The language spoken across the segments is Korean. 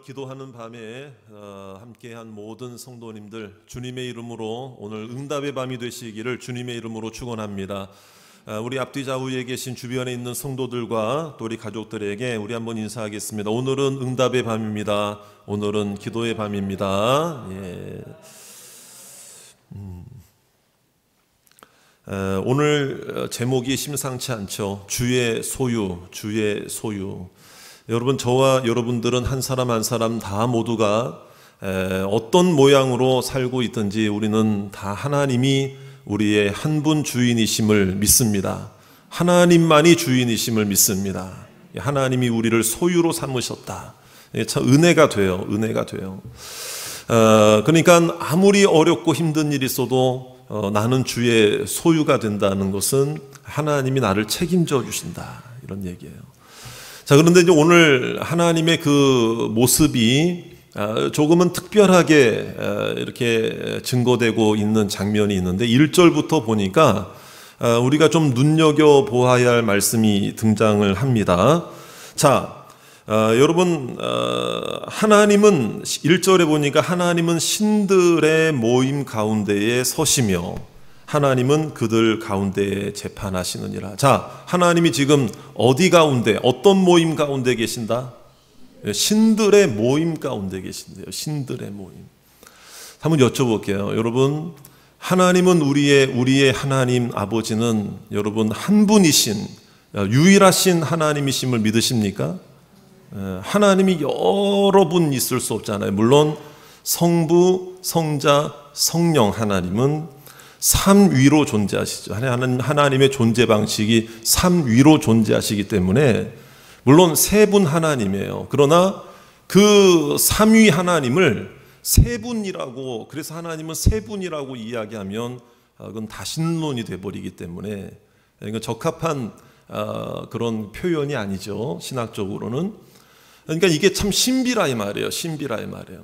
기도하는 밤에 함께한 모든 성도님들 주님의 이름으로 오늘 응답의 밤이 되시기를 주님의 이름으로 축원합니다. 우리 앞뒤 좌우에 계신 주변에 있는 성도들과 또 우리 가족들에게 우리 한번 인사하겠습니다. 오늘은 응답의 밤입니다. 오늘은 기도의 밤입니다. 오늘 제목이 심상치 않죠. 주의 소유, 주의 소유. 여러분, 저와 여러분들은 한 사람 한 사람 다 모두가 어떤 모양으로 살고 있든지 우리는 다 하나님이 우리의 한 분 주인이심을 믿습니다. 하나님만이 주인이심을 믿습니다. 하나님이 우리를 소유로 삼으셨다. 참 은혜가 돼요. 은혜가 돼요. 그러니까 아무리 어렵고 힘든 일이 있어도 나는 주의 소유가 된다는 것은 하나님이 나를 책임져 주신다, 이런 얘기예요. 자, 그런데 이제 오늘 하나님의 그 모습이 조금은 특별하게 이렇게 증거되고 있는 장면이 있는데 1절부터 보니까 우리가 좀 눈여겨보아야 할 말씀이 등장을 합니다. 자, 여러분, 하나님은 1절에 보니까 하나님은 신들의 모임 가운데에 서시며 하나님은 그들 가운데에 재판하시느니라. 자, 하나님이 지금 어디 가운데, 어떤 모임 가운데 계신다? 신들의 모임 가운데 계신대요. 신들의 모임. 한번 여쭤볼게요. 여러분, 하나님은 우리의 하나님 아버지는 여러분 한 분이신 유일하신 하나님이심을 믿으십니까? 하나님이 여러 분 있을 수 없잖아요. 물론 성부, 성자, 성령 하나님은 삼위로 존재하시죠. 하나님의 존재 방식이 삼위로 존재하시기 때문에 물론 세 분 하나님이에요. 그러나 그 삼위 하나님을 세 분이라고, 그래서 하나님은 세 분이라고 이야기하면 그건 다신론이 돼버리기 때문에 이건 적합한 그런 표현이 아니죠. 신학적으로는. 그러니까 이게 참 신비라 이 말이에요. 신비라 이 말이에요.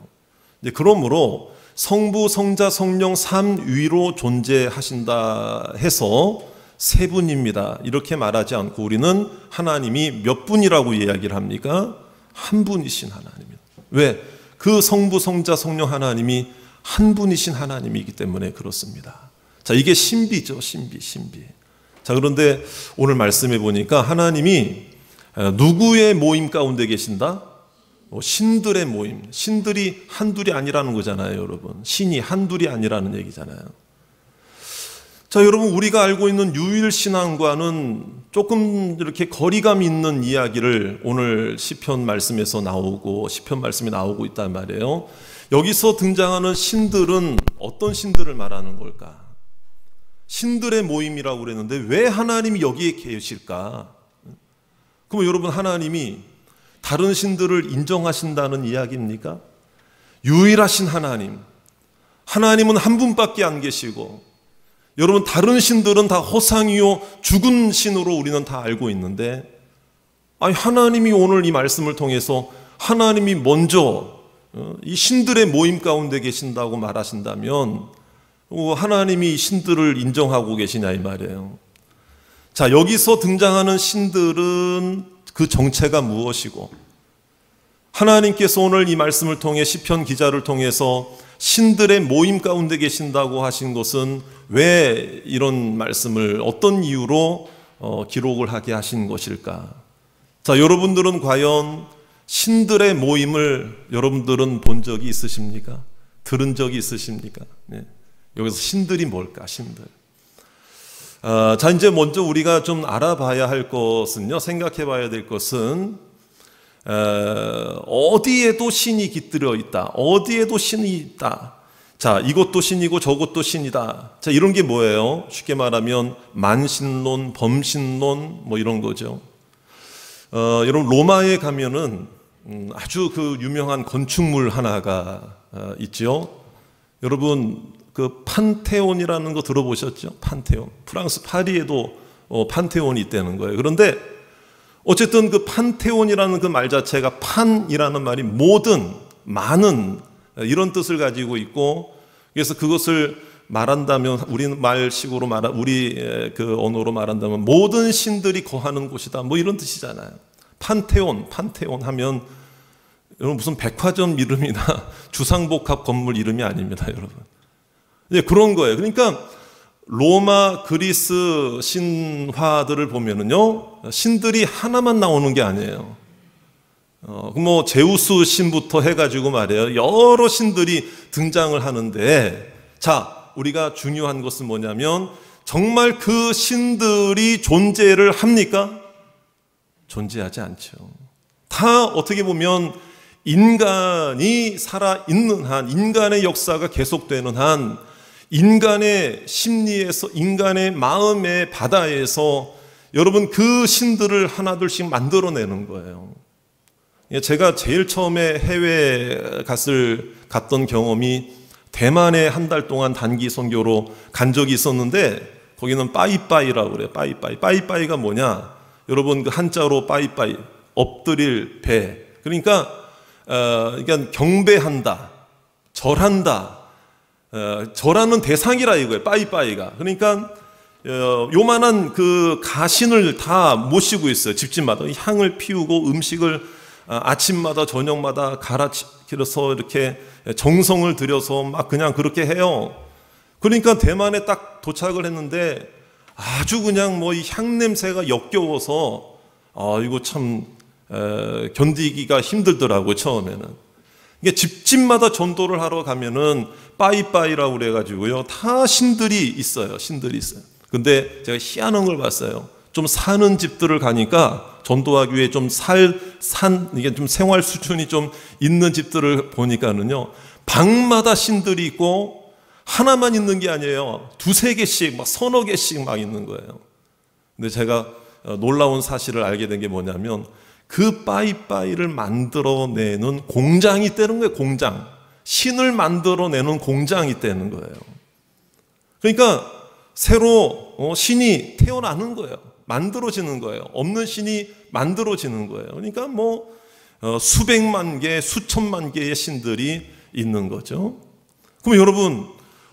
그러므로 성부, 성자, 성령 삼위로 존재하신다 해서 세 분입니다, 이렇게 말하지 않고 우리는 하나님이 몇 분이라고 이야기를 합니까? 한 분이신 하나님입니다. 왜? 그 성부, 성자, 성령 하나님이 한 분이신 하나님이기 때문에 그렇습니다. 자, 이게 신비죠. 신비. 자, 그런데 오늘 말씀해 보니까 하나님이 누구의 모임 가운데 계신다? 신들의 모임. 신들이 한둘이 아니라는 거잖아요, 여러분. 신이 한둘이 아니라는 얘기잖아요. 자, 여러분, 우리가 알고 있는 유일신앙과는 조금 이렇게 거리감 있는 이야기를 오늘 시편 말씀에서 나오고, 시편 말씀이 나오고 있단 말이에요. 여기서 등장하는 신들은 어떤 신들을 말하는 걸까? 신들의 모임이라고 그랬는데 왜 하나님이 여기에 계실까? 그럼 여러분, 하나님이 다른 신들을 인정하신다는 이야기입니까? 유일하신 하나님, 하나님은 한 분밖에 안 계시고, 여러분, 다른 신들은 다 허상이요 죽은 신으로 우리는 다 알고 있는데, 아니, 하나님이 오늘 이 말씀을 통해서 하나님이 먼저 이 신들의 모임 가운데 계신다고 말하신다면 하나님이 신들을 인정하고 계시냐 이 말이에요. 자, 여기서 등장하는 신들은 그 정체가 무엇이고, 하나님께서 오늘 이 말씀을 통해 시편 기자를 통해서 신들의 모임 가운데 계신다고 하신 것은 왜 이런 말씀을 어떤 이유로 기록을 하게 하신 것일까? 자, 여러분들은 과연 신들의 모임을 여러분들은 본 적이 있으십니까? 들은 적이 있으십니까? 네. 여기서 신들이 뭘까? 신들. 자, 이제 먼저 우리가 좀 알아봐야 할 것은요, 생각해 봐야 될 것은 어디에도 신이 깃들여 있다. 어디에도 신이 있다. 자, 이것도 신이고 저것도 신이다. 자, 이런 게 뭐예요? 쉽게 말하면 만신론, 범신론 뭐 이런 거죠. 여러분, 로마에 가면은 아주 그 유명한 건축물 하나가 있죠. 여러분, 그 판테온이라는 거 들어보셨죠? 판테온. 프랑스 파리에도 판테온이 있다는 거예요. 그런데 어쨌든 그 판테온이라는 그 말 자체가 판이라는 말이 모든, 많은 이런 뜻을 가지고 있고, 그래서 그것을 말한다면 우리 말식으로 우리 그 언어로 말한다면 모든 신들이 거하는 곳이다. 뭐 이런 뜻이잖아요. 판테온 하면 여러분 무슨 백화점 이름이나 주상복합 건물 이름이 아닙니다, 여러분. 예, 그런 거예요. 그러니까 로마, 그리스 신화들을 보면은요, 신들이 하나만 나오는 게 아니에요. 뭐 제우스 신부터 해가지고 말이에요, 여러 신들이 등장을 하는데, 자, 우리가 중요한 것은 뭐냐면 정말 그 신들이 존재를 합니까? 존재하지 않죠. 다 어떻게 보면 인간이 살아있는 한, 인간의 역사가 계속되는 한, 인간의 심리에서, 인간의 마음의 바다에서 여러분 그 신들을 하나둘씩 만들어내는 거예요. 제가 제일 처음에 해외 갔던 경험이 대만에 한 달 동안 단기 선교로 간 적이 있었는데, 거기는 빠이빠이라고 그래요. 빠이빠이가 뭐냐? 여러분 그 한자로 빠이빠이, 엎드릴 배. 그러니까 경배한다, 절한다. 절하는 대상이라 이거예요, 빠이빠이가. 그러니까 요만한 그 가신을 다 모시고 있어요, 집집마다. 향을 피우고 음식을 아침마다 저녁마다 갈아치려서 이렇게 정성을 들여서 막 그냥 그렇게 해요. 그러니까 대만에 딱 도착을 했는데 아주 그냥 뭐 이 향 냄새가 역겨워서 이거 참 견디기가 힘들더라고요, 처음에는. 이게 집집마다 전도를 하러 가면은 빠이빠이라고 그래가지고요, 다 신들이 있어요. 근데 제가 희한한 걸 봤어요. 좀 사는 집들을 가니까 전도하기 위해 좀 이게 좀 생활 수준이 좀 있는 집들을 보니까는요, 방마다 신들이 있고 하나만 있는 게 아니에요. 두세 개씩, 막 서너 개씩 막 있는 거예요. 근데 제가 놀라운 사실을 알게 된 게 뭐냐면, 그 빠이빠이를 만들어내는 공장이 있다는 거예요, 공장. 신을 만들어내는 공장이 있다는 거예요. 그러니까 새로 신이 태어나는 거예요. 만들어지는 거예요. 없는 신이 만들어지는 거예요. 그러니까 뭐 수백만 개, 수천만 개의 신들이 있는 거죠. 그럼 여러분,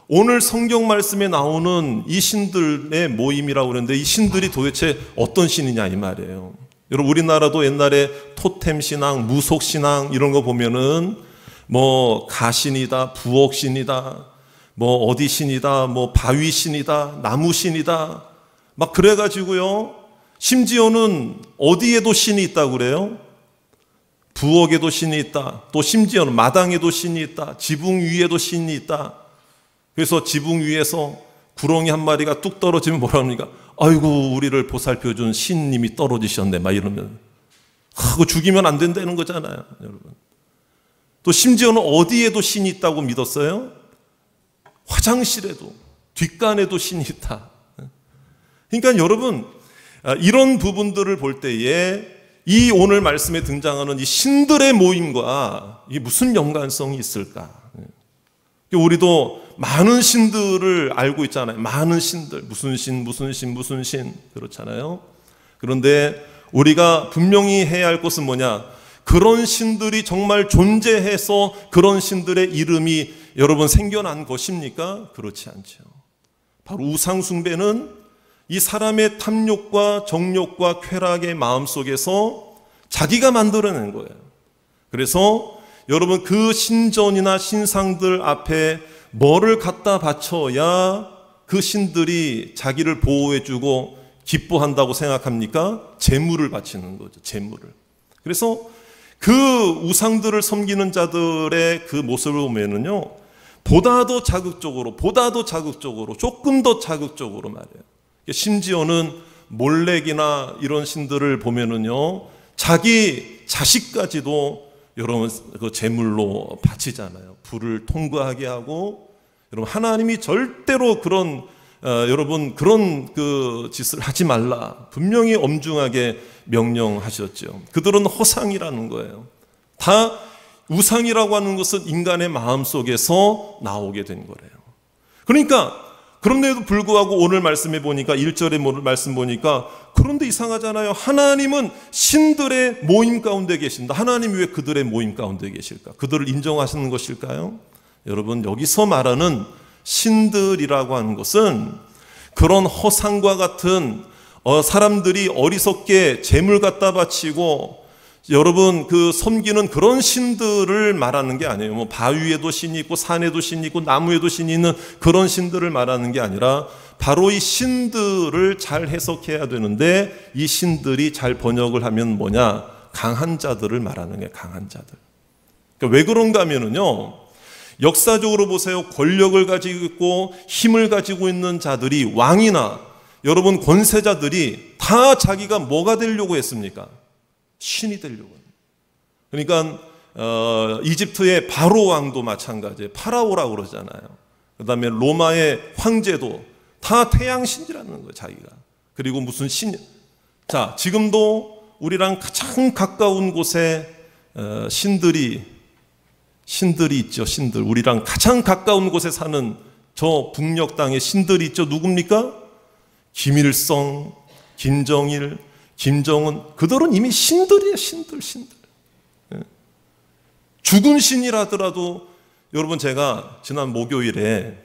오늘 성경 말씀에 나오는 이 신들의 모임이라고 그러는데, 이 신들이 도대체 어떤 신이냐 이 말이에요. 여러분, 우리나라도 옛날에 토템 신앙, 무속 신앙 이런 거 보면은 뭐 가신이다, 부엌신이다, 뭐 어디 신이다, 뭐 바위 신이다, 나무 신이다, 막 그래가지고요, 심지어는 어디에도 신이 있다고 그래요. 부엌에도 신이 있다, 또 심지어는 마당에도 신이 있다, 지붕 위에도 신이 있다. 그래서 지붕 위에서 구렁이 한 마리가 뚝 떨어지면 뭐라 합니까? 아이고, 우리를 보살펴준 신님이 떨어지셨네, 막 이러면. 그거 죽이면 안 된다는 거잖아요, 여러분. 또 심지어는 어디에도 신이 있다고 믿었어요? 화장실에도, 뒷간에도 신이 있다. 그러니까 여러분, 이런 부분들을 볼 때에 이 오늘 말씀에 등장하는 이 신들의 모임과 이게 무슨 연관성이 있을까? 우리도 많은 신들을 알고 있잖아요. 많은 신들, 무슨 신 그렇잖아요. 그런데 우리가 분명히 해야 할 것은 뭐냐? 그런 신들이 정말 존재해서 그런 신들의 이름이 여러분 생겨난 것입니까? 그렇지 않죠. 바로 우상 숭배는 이 사람의 탐욕과 정욕과 쾌락의 마음 속에서 자기가 만들어낸 거예요. 그래서 여러분, 그 신전이나 신상들 앞에 뭐를 갖다 바쳐야 그 신들이 자기를 보호해주고 기뻐한다고 생각합니까? 재물을 바치는 거죠, 재물을. 그래서 그 우상들을 섬기는 자들의 그 모습을 보면은요, 보다 더 자극적으로, 조금 더 자극적으로 말이에요. 심지어는 몰렉이나 이런 신들을 보면은요, 자기 자식까지도 여러분 그 제물로 바치잖아요. 불을 통과하게 하고. 여러분, 하나님이 절대로 그런 여러분 그런 그 짓을 하지 말라 분명히 엄중하게 명령하셨죠. 그들은 허상이라는 거예요. 다 우상이라고 하는 것은 인간의 마음 속에서 나오게 된 거래요. 그러니까 그런데도 불구하고 오늘 말씀해 보니까 1절의 말씀 보니까, 그런데 이상하잖아요. 하나님은 신들의 모임 가운데 계신다. 하나님이 왜 그들의 모임 가운데 계실까? 그들을 인정하시는 것일까요? 여러분, 여기서 말하는 신들이라고 하는 것은 그런 허상과 같은 사람들이 어리석게 재물 갖다 바치고 여러분, 그 섬기는 그런 신들을 말하는 게 아니에요. 뭐 바위에도 신이 있고 산에도 신이 있고 나무에도 신이 있는 그런 신들을 말하는 게 아니라 바로 이 신들을 잘 해석해야 되는데, 이 신들이 잘 번역을 하면 뭐냐? 강한 자들을 말하는 게 강한 자들. 그러니까 왜 그런가 하면은요, 역사적으로 보세요. 권력을 가지고 있고 힘을 가지고 있는 자들이, 왕이나 여러분 권세자들이 다 자기가 뭐가 되려고 했습니까? 신이 되려고. 그러니까 이집트의 바로 왕도 마찬가지예요. 파라오라고 그러잖아요. 그 다음에 로마의 황제도 다 태양신이라는 거예요, 자기가. 그리고 무슨 신. 자, 지금도 우리랑 가장 가까운 곳에 신들이 있죠. 신들. 우리랑 가장 가까운 곳에 사는 저 북녘 땅에 신들이 있죠. 누굽니까? 김일성, 김정일, 김정은. 그들은 이미 신들이에요. 신들. 죽은 신이라 하더라도, 여러분, 제가 지난 목요일에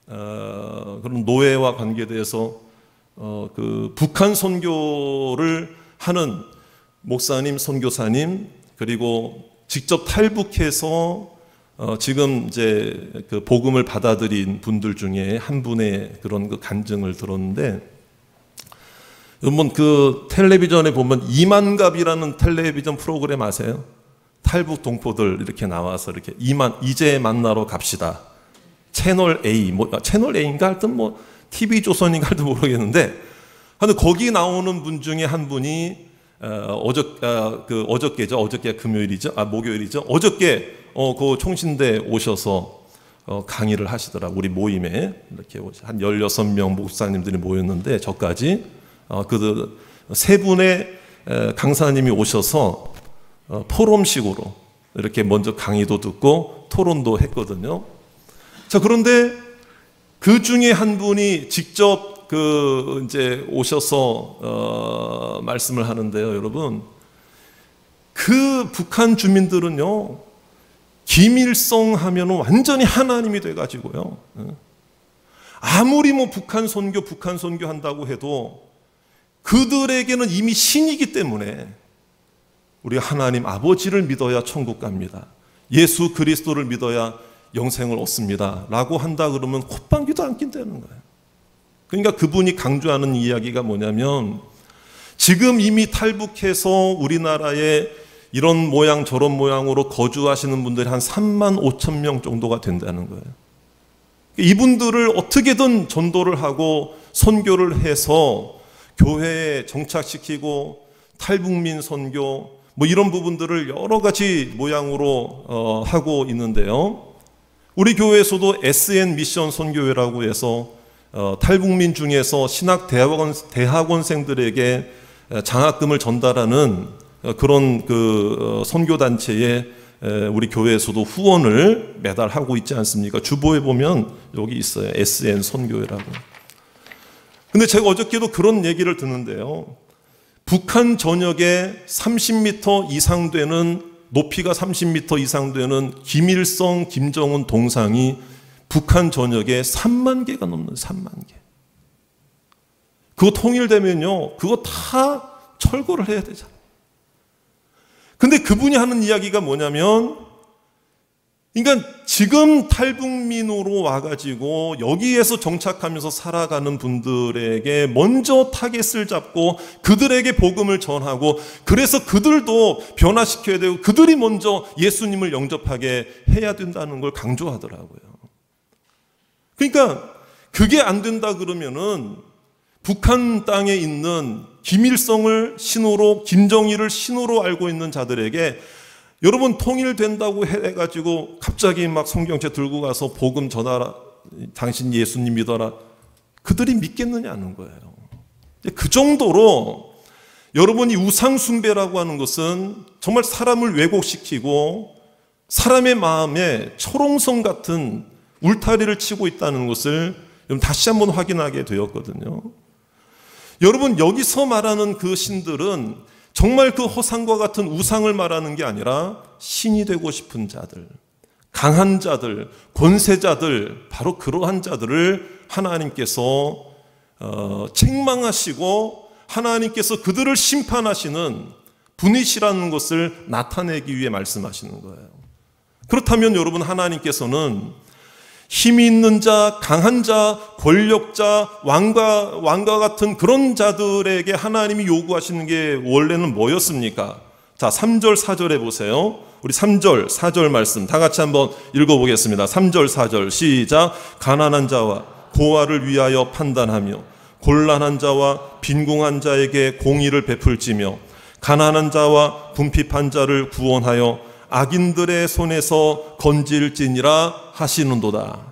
그런 노예와 관계돼서 그 북한 선교를 하는 목사님, 선교사님, 그리고 직접 탈북해서 지금 이제 그 복음을 받아들인 분들 중에 한 분의 그런 그 간증을 들었는데, 여러분 그 텔레비전에 보면 이만갑이라는 텔레비전 프로그램 아세요? 탈북 동포들 이렇게 나와서 이렇게 이제 만나러 갑시다. 채널 A, 뭐 채널 A인가 하여튼 뭐 TV 조선인가 하여튼 모르겠는데, 근데 거기 나오는 분 중에 한 분이 어저께죠. 어저께 금요일이죠. 목요일이죠. 어저께 그 총신대 오셔서 강의를 하시더라고요. 우리 모임에 이렇게 한 16명 목사님들이 모였는데, 저까지 그 세 분의 강사님이 오셔서 포럼식으로 이렇게 먼저 강의도 듣고 토론도 했거든요. 자, 그런데 그 중에 한 분이 직접 이제 오셔서 말씀을 하는데요, 여러분. 그 북한 주민들은요, 김일성 하면은 완전히 하나님이 돼가지고요. 아무리 뭐 북한 선교 한다고 해도 그들에게는 이미 신이기 때문에, 우리가 하나님 아버지를 믿어야 천국 갑니다. 예수 그리스도를 믿어야 영생을 얻습니다. 라고 한다 그러면 콧방귀도 안 낀다는 거예요. 그러니까 그분이 강조하는 이야기가 뭐냐면, 지금 이미 탈북해서 우리나라에 이런 모양 저런 모양으로 거주하시는 분들이 한 3만 5천 명 정도가 된다는 거예요. 이분들을 어떻게든 전도를 하고 선교를 해서 교회에 정착시키고 탈북민 선교 뭐 이런 부분들을 여러 가지 모양으로 하고 있는데요. 우리 교회에서도 SN 미션 선교회라고 해서 탈북민 중에서 신학 대학원생들에게 장학금을 전달하는 그런 그 선교 단체에 우리 교회에서도 후원을 매달 하고 있지 않습니까? 주보에 보면 여기 있어요. SN 선교회라고. 근데 제가 어저께도 그런 얘기를 듣는데요. 북한 전역에 30m 이상 되는, 높이가 30m 이상 되는 김일성, 김정은 동상이 북한 전역에 3만 개가 넘는 3만 개. 그거 통일되면요, 그거 다 철거를 해야 되잖아요. 근데 그분이 하는 이야기가 뭐냐면, 그러니까 지금 탈북민으로 와가지고 여기에서 정착하면서 살아가는 분들에게 먼저 타겟을 잡고 그들에게 복음을 전하고, 그래서 그들도 변화시켜야 되고 그들이 먼저 예수님을 영접하게 해야 된다는 걸 강조하더라고요. 그러니까 그게 안 된다 그러면은 북한 땅에 있는 김일성을 신으로, 김정일을 신으로 알고 있는 자들에게, 여러분 통일된다고 해가지고 갑자기 막 성경책 들고 가서 복음 전하라, 당신 예수님 믿어라, 그들이 믿겠느냐는 거예요. 그 정도로 여러분이 우상 숭배라고 하는 것은 정말 사람을 왜곡시키고 사람의 마음에 초롱성 같은 울타리를 치고 있다는 것을 다시 한번 확인하게 되었거든요. 여러분, 여기서 말하는 그 신들은 정말 그 허상과 같은 우상을 말하는 게 아니라 신이 되고 싶은 자들, 강한 자들, 권세자들, 바로 그러한 자들을 하나님께서 책망하시고 하나님께서 그들을 심판하시는 분이시라는 것을 나타내기 위해 말씀하시는 거예요. 그렇다면 여러분, 하나님께서는 힘이 있는 자, 강한 자, 권력자, 왕과 같은 그런 자들에게 하나님이 요구하시는 게 원래는 뭐였습니까? 자, 3절, 4절에 보세요. 우리 3절, 4절 말씀 다 같이 한번 읽어보겠습니다. 3절, 4절 시작. 가난한 자와 고아를 위하여 판단하며 곤란한 자와 빈궁한 자에게 공의를 베풀지며 가난한 자와 궁핍한 자를 구원하여 악인들의 손에서 건질지니라 하시는도다.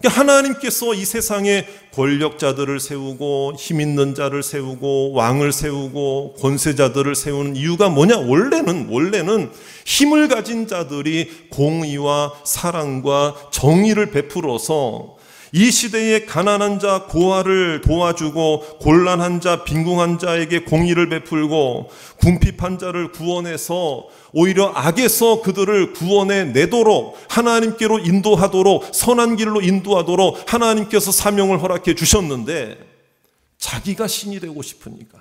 하나님께서 이 세상에 권력자들을 세우고 힘 있는 자를 세우고 왕을 세우고 권세자들을 세우는 이유가 뭐냐? 원래는 힘을 가진 자들이 공의와 사랑과 정의를 베풀어서 이 시대에 가난한 자, 고아를 도와주고 곤란한 자, 빈궁한 자에게 공의를 베풀고 궁핍한 자를 구원해서 오히려 악에서 그들을 구원해 내도록 하나님께로 인도하도록 선한 길로 인도하도록 하나님께서 사명을 허락해 주셨는데 자기가 신이 되고 싶으니까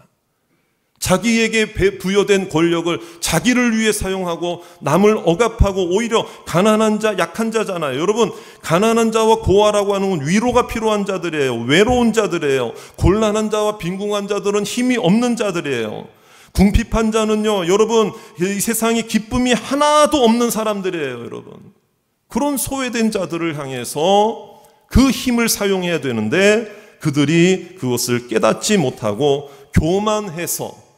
자기에게 부여된 권력을 자기를 위해 사용하고 남을 억압하고 오히려 가난한 자, 약한 자잖아요. 여러분, 가난한 자와 고아라고 하는 건 위로가 필요한 자들이에요. 외로운 자들이에요. 곤란한 자와 빈궁한 자들은 힘이 없는 자들이에요. 궁핍한 자는요, 여러분, 이 세상에 기쁨이 하나도 없는 사람들이에요, 여러분. 그런 소외된 자들을 향해서 그 힘을 사용해야 되는데 그들이 그것을 깨닫지 못하고 교만해서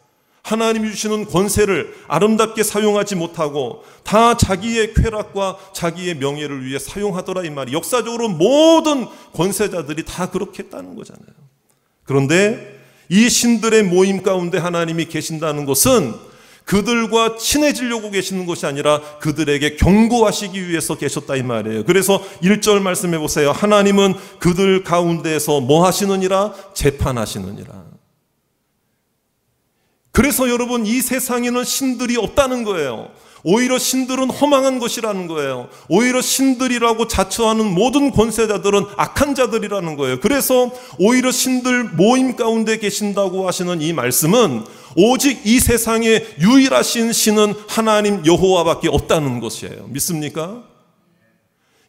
하나님이 주시는 권세를 아름답게 사용하지 못하고 다 자기의 쾌락과 자기의 명예를 위해 사용하더라, 이 말이. 역사적으로 모든 권세자들이 다 그렇게 했다는 거잖아요. 그런데 이 신들의 모임 가운데 하나님이 계신다는 것은 그들과 친해지려고 계시는 것이 아니라 그들에게 경고하시기 위해서 계셨다, 이 말이에요. 그래서 1절 말씀해 보세요. 하나님은 그들 가운데에서 뭐 하시느니라? 재판하시느니라. 그래서 여러분, 이 세상에는 신들이 없다는 거예요. 오히려 신들은 허망한 것이라는 거예요. 오히려 신들이라고 자처하는 모든 권세자들은 악한 자들이라는 거예요. 그래서 오히려 신들 모임 가운데 계신다고 하시는 이 말씀은 오직 이 세상에 유일하신 신은 하나님 여호와밖에 없다는 것이에요. 믿습니까?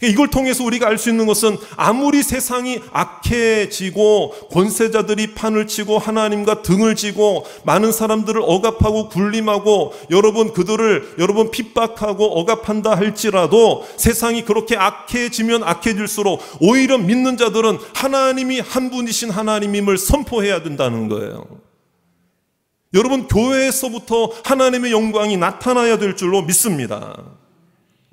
이걸 통해서 우리가 알 수 있는 것은 아무리 세상이 악해지고 권세자들이 판을 치고 하나님과 등을 지고 많은 사람들을 억압하고 군림하고 그들을 핍박하고 억압한다 할지라도 세상이 그렇게 악해지면 악해질수록 오히려 믿는 자들은 하나님이 한 분이신 하나님임을 선포해야 된다는 거예요. 여러분, 교회에서부터 하나님의 영광이 나타나야 될 줄로 믿습니다.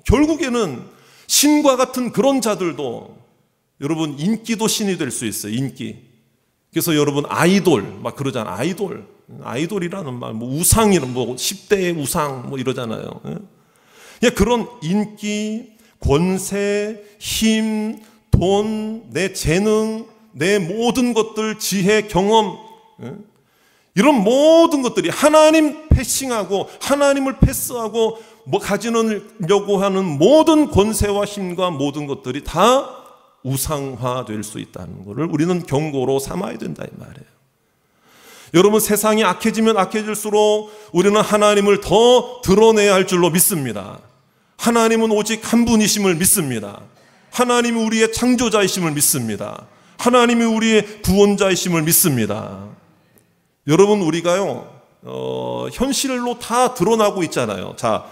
결국에는 신과 같은 그런 자들도 여러분 인기도 신이 될 수 있어요. 인기. 그래서 여러분 아이돌 막 그러잖아요. 아이돌이라는 말, 뭐 우상이란 뭐 10대의 우상 뭐 이러잖아요. 예? 그런 인기, 권세, 힘, 돈, 내 재능, 내 모든 것들, 지혜, 경험, 이런 모든 것들이 하나님 패싱하고 하나님을 패스하고 가지려고 하는 모든 권세와 힘과 모든 것들이 다 우상화될 수 있다는 것을 우리는 경고로 삼아야 된다, 이 말이에요. 여러분, 세상이 악해지면 악해질수록 우리는 하나님을 더 드러내야 할 줄로 믿습니다. 하나님은 오직 한 분이심을 믿습니다. 하나님이 우리의 창조자이심을 믿습니다. 하나님이 우리의 구원자이심을 믿습니다. 여러분, 우리가요 현실로 다 드러나고 있잖아요. 자,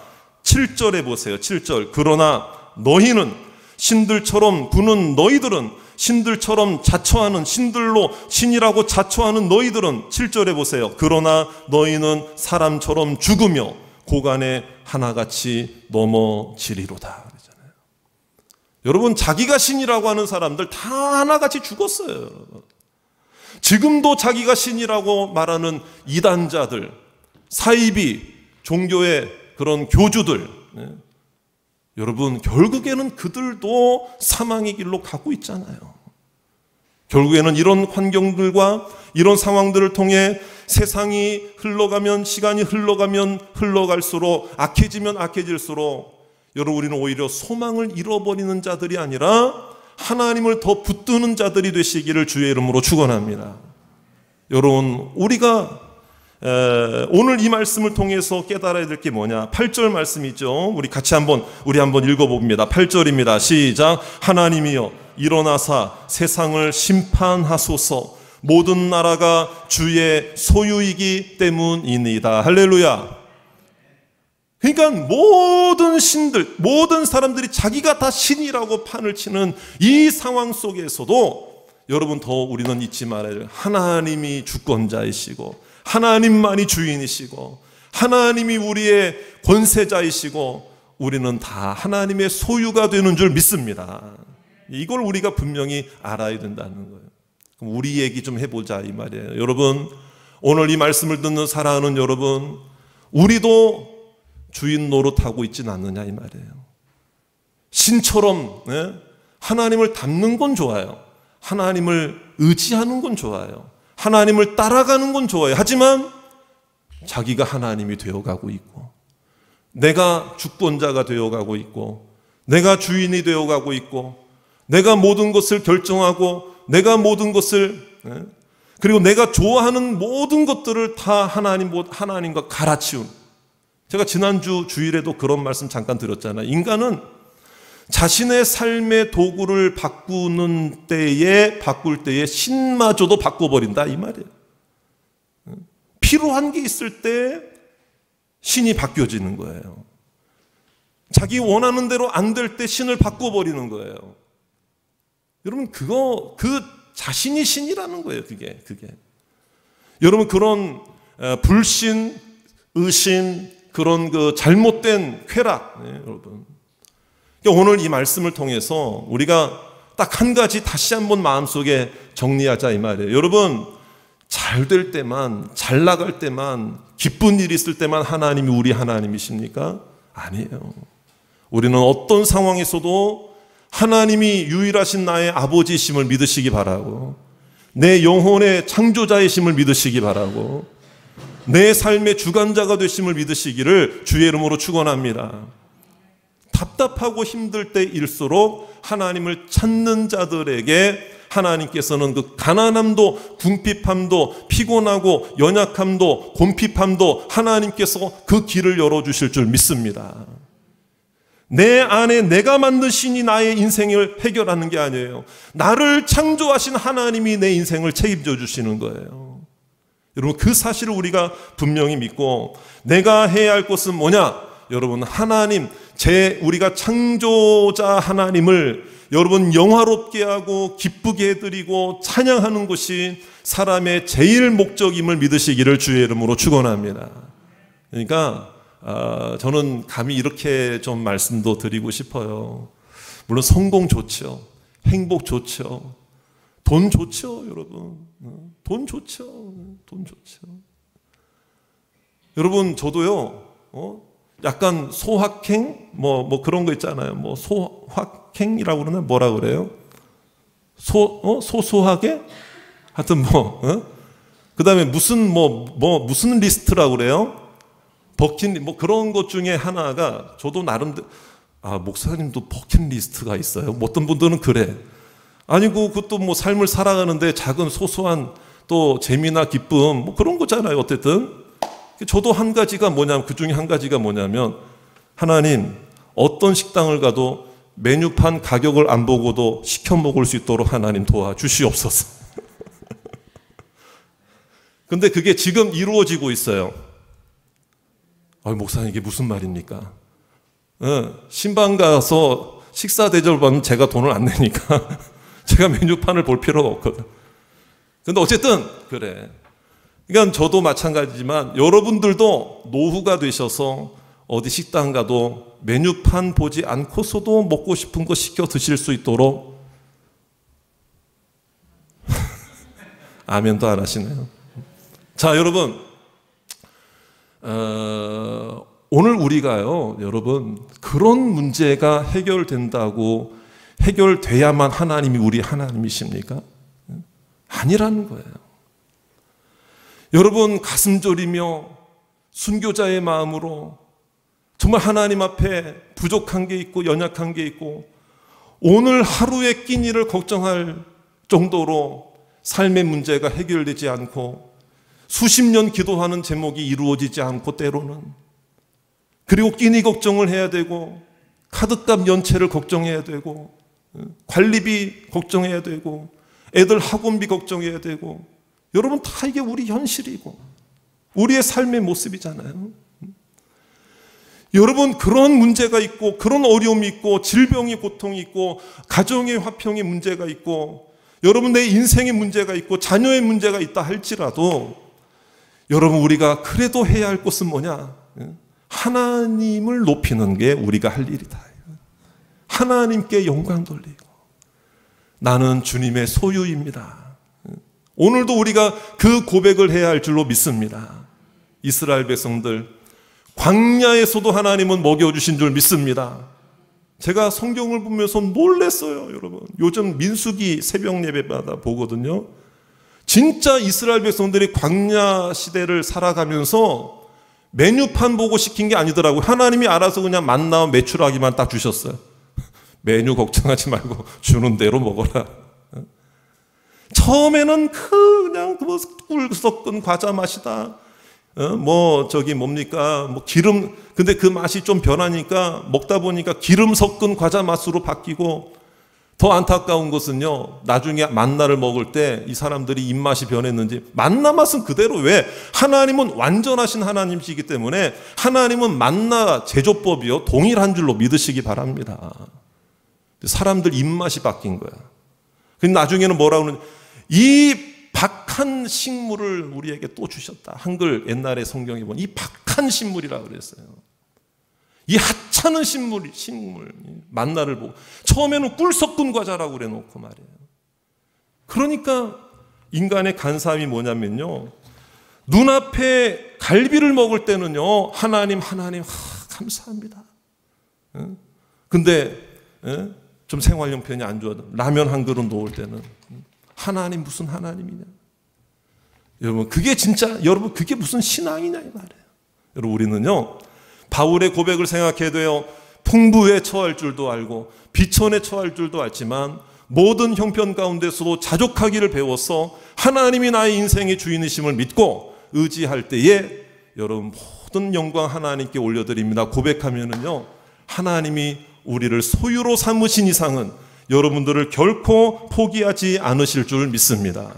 7절에 보세요. 7절. 그러나 너희는 신들처럼 구는 너희들은 신들처럼 자처하는 신들로 신이라고 자처하는 너희들은 7절에 보세요. 그러나 너희는 사람처럼 죽으며 고간에 하나같이 넘어지리로다. 그러잖아요. 여러분, 자기가 신이라고 하는 사람들 다 하나같이 죽었어요. 지금도 자기가 신이라고 말하는 이단자들, 사이비 종교의 그런 교주들, 여러분, 결국에는 그들도 사망의 길로 가고 있잖아요. 결국에는 이런 환경들과 이런 상황들을 통해 세상이 흘러가면, 시간이 흘러갈수록 악해지면 악해질수록 여러분, 우리는 오히려 소망을 잃어버리는 자들이 아니라 하나님을 더 붙드는 자들이 되시기를 주의 이름으로 축원합니다. 여러분, 우리가 오늘 이 말씀을 통해서 깨달아야 될 게 뭐냐? 8절 말씀이죠. 우리 한번 읽어봅니다. 8절입니다. 시작. 하나님이여 일어나사 세상을 심판하소서. 모든 나라가 주의 소유이기 때문이니이다. 할렐루야. 그러니까 모든 신들, 모든 사람들이 자기가 다 신이라고 판을 치는 이 상황 속에서도 여러분 더 우리는 잊지 말아야 돼요. 하나님이 주권자이시고 하나님만이 주인이시고 하나님이 우리의 권세자이시고 우리는 다 하나님의 소유가 되는 줄 믿습니다. 이걸 우리가 분명히 알아야 된다는 거예요. 그럼 우리 얘기 좀 해보자 이 말이에요. 여러분, 오늘 이 말씀을 듣는 사랑하는 여러분, 우리도 주인 노릇하고 있지는 않느냐 이 말이에요. 신처럼 하나님을 닮는 건 좋아요. 하나님을 의지하는 건 좋아요. 하나님을 따라가는 건 좋아요. 하지만 자기가 하나님이 되어가고 있고 내가 주권자가 되어가고 있고 내가 주인이 되어가고 있고 내가 모든 것을 결정하고 내가 모든 것을 그리고 내가 좋아하는 모든 것들을 다 하나님과 갈아치운, 제가 지난주 주일에도 그런 말씀 잠깐 드렸잖아요. 인간은 자신의 삶의 도구를 바꿀 때에 신마저도 바꿔버린다 이 말이에요. 필요한 게 있을 때 신이 바뀌어지는 거예요. 자기 원하는 대로 안 될 때 신을 바꿔버리는 거예요. 여러분 그 자신이 신이라는 거예요. 그게 여러분 그런 불신, 의심, 그런 그 잘못된 쾌락, 여러분. 오늘 이 말씀을 통해서 우리가 딱 한 가지 다시 한번 마음속에 정리하자 이 말이에요. 여러분, 잘 될 때만, 잘 나갈 때만, 기쁜 일이 있을 때만 하나님이 우리 하나님이십니까? 아니에요. 우리는 어떤 상황에서도 하나님이 유일하신 나의 아버지이심을 믿으시기 바라고, 내 영혼의 창조자이심을 믿으시기 바라고, 내 삶의 주관자가 되심을 믿으시기를 주의 이름으로 축원합니다. 답답하고 힘들 때일수록 하나님을 찾는 자들에게 하나님께서는 그 가난함도 궁핍함도 피곤하고 연약함도 곤핍함도 하나님께서 그 길을 열어주실 줄 믿습니다. 내 안에 내가 만든 신이 나의 인생을 해결하는 게 아니에요. 나를 창조하신 하나님이 내 인생을 책임져 주시는 거예요. 여러분 그 사실을 우리가 분명히 믿고 내가 해야 할 것은 뭐냐? 여러분 하나님, 우리가 창조자 하나님을 여러분 영화롭게 하고 기쁘게 해드리고 찬양하는 것이 사람의 제일 목적임을 믿으시기를 주의 이름으로 축원합니다. 그러니까 저는 감히 이렇게 좀 말씀도 드리고 싶어요. 물론 성공 좋죠. 행복 좋죠. 돈 좋죠, 여러분. 돈 좋죠. 돈 좋죠. 여러분 저도요. 약간 소확행 뭐 그런 거 있잖아요. 뭐 소확행이라고 그러나 뭐라 그래요? 소소하게? 하여튼 그다음에 무슨 리스트라고 그래요? 버킷 뭐 그런 것 중에 하나가 저도 나름대로 목사님도 버킷리스트가 있어요. 어떤 분들은 그래. 아니고 그것도 뭐 삶을 살아가는데 작은 소소한 또 재미나 기쁨 뭐 그런 거잖아요. 어쨌든 저도 한 가지가 뭐냐면 그 중에 한 가지가 뭐냐면 하나님 어떤 식당을 가도 메뉴판 가격을 안 보고도 시켜 먹을 수 있도록 하나님 도와주시옵소서. 근데 그게 지금 이루어지고 있어요. 목사님 이게 무슨 말입니까? 신방 가서 식사 대접을 받으면 제가 돈을 안 내니까 제가 메뉴판을 볼 필요가 없거든. 근데 어쨌든 그래. 그러니까 저도 마찬가지지만 여러분들도 노후가 되셔서 어디 식당 가도 메뉴판 보지 않고서도 먹고 싶은 거 시켜 드실 수 있도록 아멘도 안 하시네요. 자, 여러분 오늘 우리가요, 여러분 그런 문제가 해결된다고 해결돼야만 하나님이 우리 하나님이십니까? 아니라는 거예요. 여러분 가슴 졸이며 순교자의 마음으로 정말 하나님 앞에 부족한 게 있고 연약한 게 있고 오늘 하루의 끼니를 걱정할 정도로 삶의 문제가 해결되지 않고 수십 년 기도하는 제목이 이루어지지 않고 때로는, 그리고 끼니 걱정을 해야 되고 카드값 연체를 걱정해야 되고 관리비 걱정해야 되고 애들 학원비 걱정해야 되고, 여러분 다 이게 우리 현실이고 우리의 삶의 모습이잖아요. 여러분 그런 문제가 있고 그런 어려움이 있고 질병이 고통이 있고 가정의 화평의 문제가 있고 여러분 내 인생의 문제가 있고 자녀의 문제가 있다 할지라도 여러분 우리가 그래도 해야 할 것은 뭐냐? 하나님을 높이는 게 우리가 할 일이다. 하나님께 영광 돌리고 나는 주님의 소유입니다. 오늘도 우리가 그 고백을 해야 할 줄로 믿습니다. 이스라엘 백성들 광야에서도 하나님은 먹여주신 줄 믿습니다. 제가 성경을 보면서 놀랐어요. 여러분 요즘 민수기 새벽 예배마다 보거든요. 진짜 이스라엘 백성들이 광야 시대를 살아가면서 메뉴판 보고 시킨 게 아니더라고요. 하나님이 알아서 그냥 만나 메추라기만 딱 주셨어요. 메뉴 걱정하지 말고 주는 대로 먹어라. 처음에는 그냥 꿀 섞은 과자 맛이다. 기름, 근데 그 맛이 좀 변하니까 먹다 보니까 기름 섞은 과자 맛으로 바뀌고, 더 안타까운 것은요, 나중에 만나를 먹을 때 이 사람들이 입맛이 변했는지 만나 맛은 그대로. 왜? 하나님은 완전하신 하나님이시기 때문에 하나님은 만나 제조법이요 동일한 줄로 믿으시기 바랍니다. 사람들 입맛이 바뀐 거야. 근데 나중에는 뭐라고 그러냐, 이 박한 식물을 우리에게 또 주셨다. 한글 옛날에 성경에 보면 이 박한 식물이라고 그랬어요. 이 하찮은 식물, 만나를 보고 처음에는 꿀 섞은 과자라고 그래 놓고 말이에요. 그러니까 인간의 간사함이 뭐냐면요, 눈앞에 갈비를 먹을 때는요 하나님 감사합니다. 근데 좀 생활 형편이 안 좋아도 라면 한 그릇 놓을 때는 하나님 무슨 하나님이냐. 여러분 그게 진짜, 여러분 그게 무슨 신앙이냐 이 말이에요. 여러분 우리는요 바울의 고백을 생각해야 돼요. 풍부에 처할 줄도 알고 비천에 처할 줄도 알지만 모든 형편 가운데서도 자족하기를 배워서 하나님이 나의 인생의 주인이심을 믿고 의지할 때에 여러분 모든 영광 하나님께 올려드립니다. 고백하면은요 하나님이 우리를 소유로 삼으신 이상은 여러분들을 결코 포기하지 않으실 줄 믿습니다.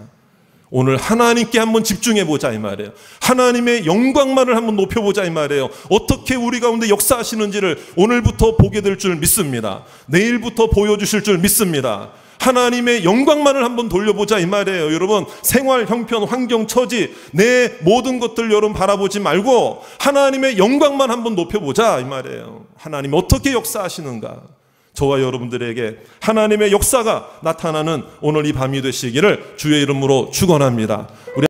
오늘 하나님께 한번 집중해보자 이 말이에요. 하나님의 영광만을 한번 높여보자 이 말이에요. 어떻게 우리 가운데 역사하시는지를 오늘부터 보게 될 줄 믿습니다. 내일부터 보여주실 줄 믿습니다. 하나님의 영광만을 한번 돌려보자 이 말이에요. 여러분 생활, 형편, 환경, 처지 내 모든 것들 여러분 바라보지 말고 하나님의 영광만 한번 높여보자 이 말이에요. 하나님 어떻게 역사하시는가, 저와 여러분들에게 하나님의 역사가 나타나는 오늘 이 밤이 되시기를 주의 이름으로 축원합니다. 우리